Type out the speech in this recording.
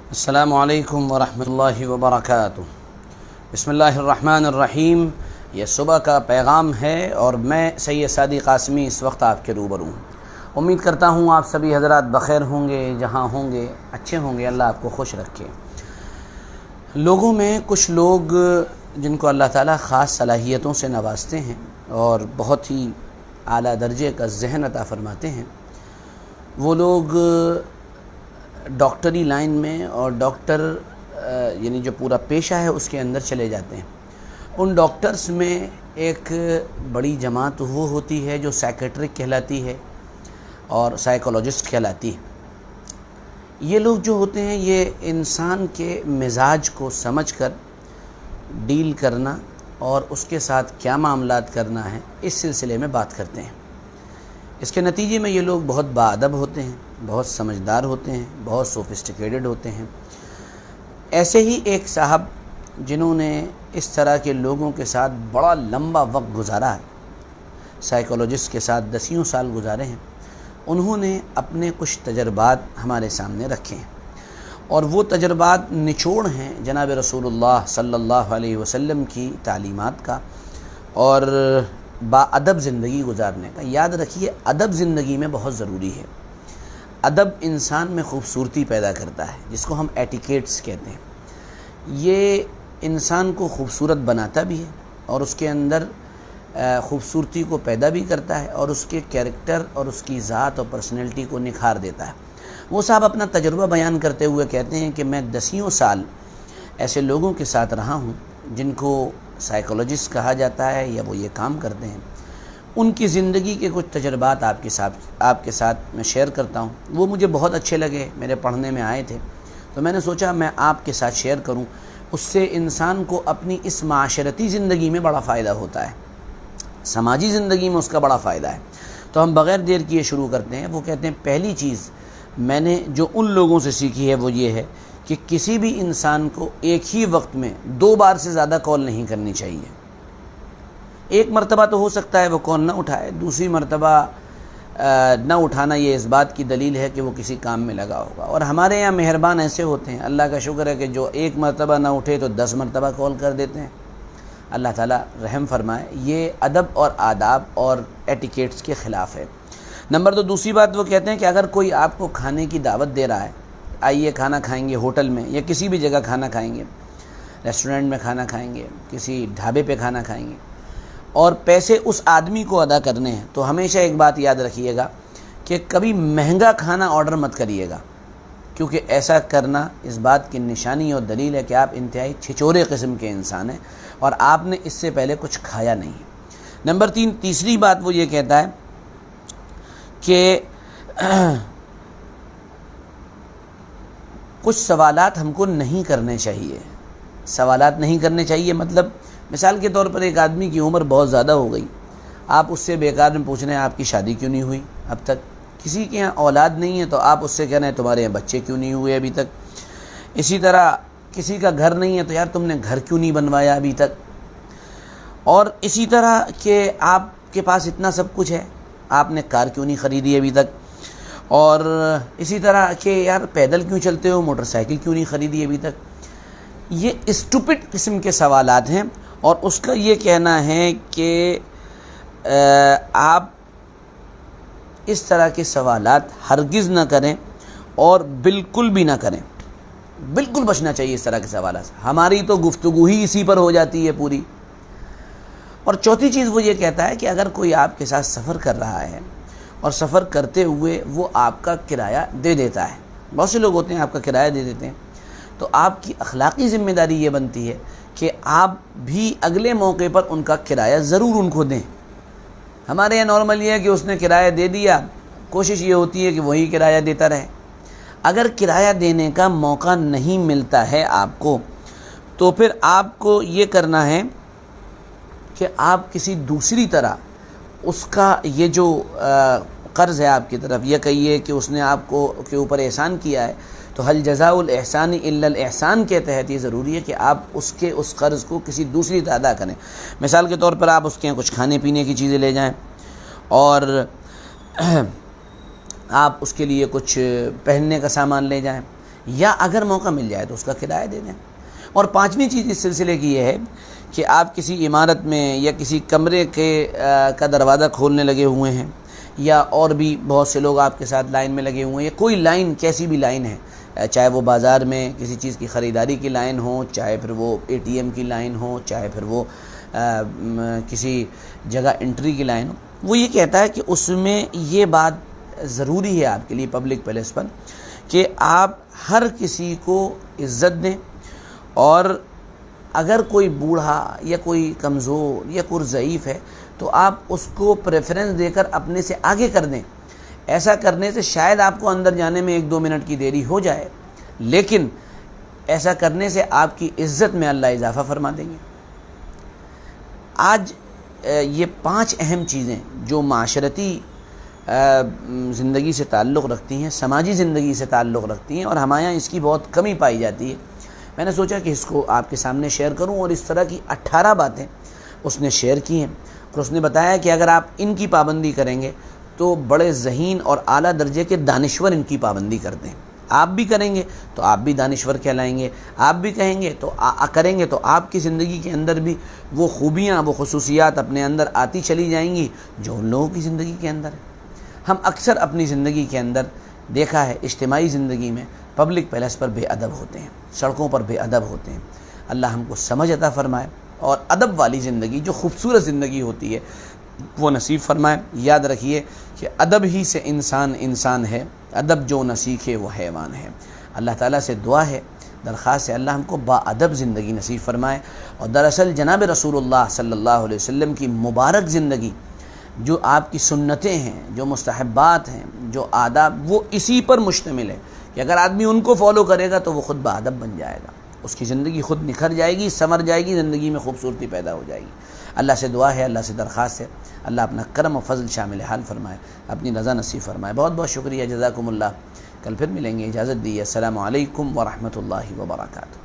السلام علیکم ورحمۃ اللہ وبرکاتہ۔ بسم اللہ الرحمن الرحیم۔ یہ صبح کا پیغام ہے اور میں سید سعدی قاسمی اس وقت آپ کے روبرو ہوں۔ امید کرتا ہوں آپ سبھی حضرات بخیر ہوں گے، جہاں ہوں گے اچھے ہوں گے، اللہ آپ کو خوش رکھے۔ لوگوں میں کچھ لوگ جن کو اللہ تعالیٰ خاص صلاحیتوں سے نوازتے ہیں اور بہت ہی اعلیٰ درجے کا ذہن عطا فرماتے ہیں، وہ لوگ ڈاکٹری لائن میں اور ڈاکٹر یعنی جو پورا پیشہ ہے اس کے اندر چلے جاتے ہیں۔ ان ڈاکٹرز میں ایک بڑی جماعت وہ ہوتی ہے جو سائیکیٹرک کہلاتی ہے اور سائیکولوجسٹ کہلاتی ہے۔ یہ لوگ جو ہوتے ہیں یہ انسان کے مزاج کو سمجھ کر ڈیل کرنا اور اس کے ساتھ کیا معاملات کرنا ہے اس سلسلے میں بات کرتے ہیں۔ اس کے نتیجے میں یہ لوگ بہت باادب ہوتے ہیں، بہت سمجھدار ہوتے ہیں، بہت سوفسٹیکیٹڈ ہوتے ہیں۔ ایسے ہی ایک صاحب جنہوں نے اس طرح کے لوگوں کے ساتھ بڑا لمبا وقت گزارا ہے، سائیکولوجسٹ کے ساتھ 10 سال گزارے ہیں، انہوں نے اپنے کچھ تجربات ہمارے سامنے رکھے ہیں، اور وہ تجربات نچوڑ ہیں جناب رسول اللہ صلی اللہ علیہ وسلم کی تعلیمات کا اور باادب زندگی گزارنے کا۔ یاد رکھیے، ادب زندگی میں بہت ضروری ہے۔ ادب انسان میں خوبصورتی پیدا کرتا ہے، جس کو ہم ایٹیکیٹس کہتے ہیں۔ یہ انسان کو خوبصورت بناتا بھی ہے اور اس کے اندر خوبصورتی کو پیدا بھی کرتا ہے اور اس کے کیریکٹر اور اس کی ذات اور پرسنالٹی کو نکھار دیتا ہے۔ وہ صاحب اپنا تجربہ بیان کرتے ہوئے کہتے ہیں کہ میں 10 سال ایسے لوگوں کے ساتھ رہا ہوں جن کو سائیکولوجسٹ کہا جاتا ہے یا وہ یہ کام کرتے ہیں۔ ان کی زندگی کے کچھ تجربات آپ کے ساتھ میں شیئر کرتا ہوں۔ وہ مجھے بہت اچھے لگے، میرے پڑھنے میں آئے تھے، تو میں نے سوچا میں آپ کے ساتھ شیئر کروں۔ اس سے انسان کو اپنی اس معاشرتی زندگی میں بڑا فائدہ ہوتا ہے، سماجی زندگی میں اس کا بڑا فائدہ ہے۔ تو ہم بغیر دیر کیے شروع کرتے ہیں۔ وہ کہتے ہیں پہلی چیز میں نے جو ان لوگوں سے سیکھی ہے وہ یہ ہے کہ کسی بھی انسان کو ایک ہی وقت میں 2 بار سے زیادہ کال نہیں کرنی چاہیے۔ ایک مرتبہ تو ہو سکتا ہے وہ کال نہ اٹھائے، دوسری مرتبہ نہ اٹھانا یہ اس بات کی دلیل ہے کہ وہ کسی کام میں لگا ہوگا۔ اور ہمارے یہاں مہربان ایسے ہوتے ہیں، اللہ کا شکر ہے کہ جو ایک مرتبہ نہ اٹھے تو 10 مرتبہ کال کر دیتے ہیں۔ اللہ تعالیٰ رحم فرمائے۔ یہ ادب اور آداب اور ایٹیکیٹس کے خلاف ہے۔ نمبر 2، دوسری بات وہ کہتے ہیں کہ اگر کوئی آپ کو کھانے کی دعوت دے رہا ہے، آئیے کھانا کھائیں گے ہوٹل میں یا کسی بھی جگہ کھانا کھائیں گے، ریسٹورنٹ میں کھانا کھائیں گے، کسی ڈھابے پہ کھانا کھائیں گے، اور پیسے اس آدمی کو ادا کرنے ہیں، تو ہمیشہ ایک بات یاد رکھیے گا کہ کبھی مہنگا کھانا آرڈر مت کریے گا، کیونکہ ایسا کرنا اس بات کی نشانی اور دلیل ہے کہ آپ انتہائی چھچورے قسم کے انسان ہیں اور آپ نے اس سے پہلے کچھ کھایا نہیں۔ نمبر 3، تیسری بات وہ یہ کہتا ہے کہ کچھ سوالات ہم کو نہیں کرنے چاہیے۔ سوالات نہیں کرنے چاہیے مطلب مثال کے طور پر ایک آدمی کی عمر بہت زیادہ ہو گئی، آپ اس سے بیکار میں پوچھ رہے ہیں آپ کی شادی کیوں نہیں ہوئی اب تک؟ کسی کے یہاں اولاد نہیں ہے تو آپ اس سے کہہ رہے ہیں تمہارے یہاں بچے کیوں نہیں ہوئے ابھی تک؟ اسی طرح کسی کا گھر نہیں ہے تو یار تم نے گھر کیوں نہیں بنوایا ابھی تک؟ اور اسی طرح کہ آپ کے پاس اتنا سب کچھ ہے، آپ نے کار کیوں نہیں خریدی ابھی تک؟ اور اسی طرح کہ یار پیدل کیوں چلتے ہو، موٹر سائیکل کیوں نہیں خریدی ابھی تک؟ یہ اسٹوپڈ قسم کے سوالات ہیں، اور اس کا یہ کہنا ہے کہ آپ اس طرح کے سوالات ہرگز نہ کریں اور بالکل بھی نہ کریں، بالکل بچنا چاہیے اس طرح کے سوالات سے۔ ہماری تو گفتگو ہی اسی پر ہو جاتی ہے پوری۔ اور چوتھی چیز وہ یہ کہتا ہے کہ اگر کوئی آپ کے ساتھ سفر کر رہا ہے اور سفر کرتے ہوئے وہ آپ کا کرایہ دے دیتا ہے، بہت سے لوگ ہوتے ہیں آپ کا کرایہ دے دیتے ہیں، تو آپ کی اخلاقی ذمہ داری یہ بنتی ہے کہ آپ بھی اگلے موقع پر ان کا کرایہ ضرور ان کو دیں۔ ہمارے یہاں نارمل یہ ہے کہ اس نے کرایہ دے دیا، کوشش یہ ہوتی ہے کہ وہی کرایہ دیتا رہے۔ اگر کرایہ دینے کا موقع نہیں ملتا ہے آپ کو، تو پھر آپ کو یہ کرنا ہے کہ آپ کسی دوسری طرح اس کا یہ جو قرض ہے آپ کی طرف، یہ کہیے کہ اس نے آپ کو کے اوپر احسان کیا ہے، تو حل جزاء الاحسان الا الاحسان کے تحت یہ ضروری ہے کہ آپ اس قرض کو کسی دوسری طرح ادا کریں۔ مثال کے طور پر آپ اس کے یہاں کچھ کھانے پینے کی چیزیں لے جائیں، اور آپ اس کے لیے کچھ پہننے کا سامان لے جائیں، یا اگر موقع مل جائے تو اس کا کرایہ دے دیں۔ اور پانچویں چیز اس سلسلے کی یہ ہے کہ آپ کسی عمارت میں یا کسی کمرے کا دروازہ کھولنے لگے ہوئے ہیں، یا اور بھی بہت سے لوگ آپ کے ساتھ لائن میں لگے ہوئے ہیں، یا کوئی لائن کیسی بھی لائن ہے، چاہے وہ بازار میں کسی چیز کی خریداری کی لائن ہو، چاہے پھر وہ ATM کی لائن ہو، چاہے پھر وہ کسی جگہ انٹری کی لائن ہو، وہ یہ کہتا ہے کہ اس میں یہ بات ضروری ہے آپ کے لیے پبلک پلیس پر کہ آپ ہر کسی کو عزت دیں، اور اگر کوئی بوڑھا یا کوئی کمزور یا کوئی ضعیف ہے تو آپ اس کو پریفرنس دے کر اپنے سے آگے کر دیں۔ ایسا کرنے سے شاید آپ کو اندر جانے میں 1-2 منٹ کی دیری ہو جائے، لیکن ایسا کرنے سے آپ کی عزت میں اللہ اضافہ فرما دیں گے۔ آج یہ 5 اہم چیزیں جو معاشرتی زندگی سے تعلق رکھتی ہیں، سماجی زندگی سے تعلق رکھتی ہیں، اور ہمارے یہاں اس کی بہت کمی پائی جاتی ہے، میں نے سوچا کہ اس کو آپ کے سامنے شیئر کروں۔ اور اس طرح کی 18 باتیں اس نے شیئر کی ہیں، اور اس نے بتایا کہ اگر آپ ان کی پابندی کریں گے تو بڑے ذہین اور اعلیٰ درجے کے دانشور ان کی پابندی کرتے ہیں۔ آپ بھی کریں گے تو آپ بھی دانشور کہلائیں گے، آپ بھی کہیں گے تو کریں گے تو آپ کی زندگی کے اندر بھی وہ خوبیاں، وہ خصوصیات اپنے اندر آتی چلی جائیں گی جو ان لوگوں کی زندگی کے اندر ہے۔ ہم اکثر اپنی زندگی کے اندر دیکھا ہے، اجتماعی زندگی میں پبلک پلیس پر بے ادب ہوتے ہیں، سڑکوں پر بے ادب ہوتے ہیں۔ اللہ ہم کو سمجھ عطا فرمائے اور ادب والی زندگی، جو خوبصورت زندگی ہوتی ہے، وہ نصیب فرمائے۔ یاد رکھیے کہ ادب ہی سے انسان ہے، ادب جو نہ سیکھے وہ حیوان ہے۔ اللہ تعالیٰ سے دعا ہے، درخواست ہے، اللہ ہم کو با ادب زندگی نصیب فرمائے۔ اور دراصل جناب رسول اللہ صلی اللہ علیہ وسلم کی مبارک زندگی، جو آپ کی سنتیں ہیں، جو مستحبات ہیں، جو آداب، وہ اسی پر مشتمل ہے کہ اگر آدمی ان کو فالو کرے گا تو وہ خود با ادب بن جائے گا، اس کی زندگی خود نکھر جائے گی، سنور جائے گی، زندگی میں خوبصورتی پیدا ہو جائے گی۔ اللہ سے دعا ہے، اللہ سے درخواست ہے، اللہ اپنا کرم و فضل شامل حال فرمائے، اپنی رضا نصیب فرمائے۔ بہت بہت شکریہ، جزاکم اللہ۔ کل پھر ملیں گے، اجازت دیجیے، السلام علیکم ورحمۃ اللہ وبرکاتہ۔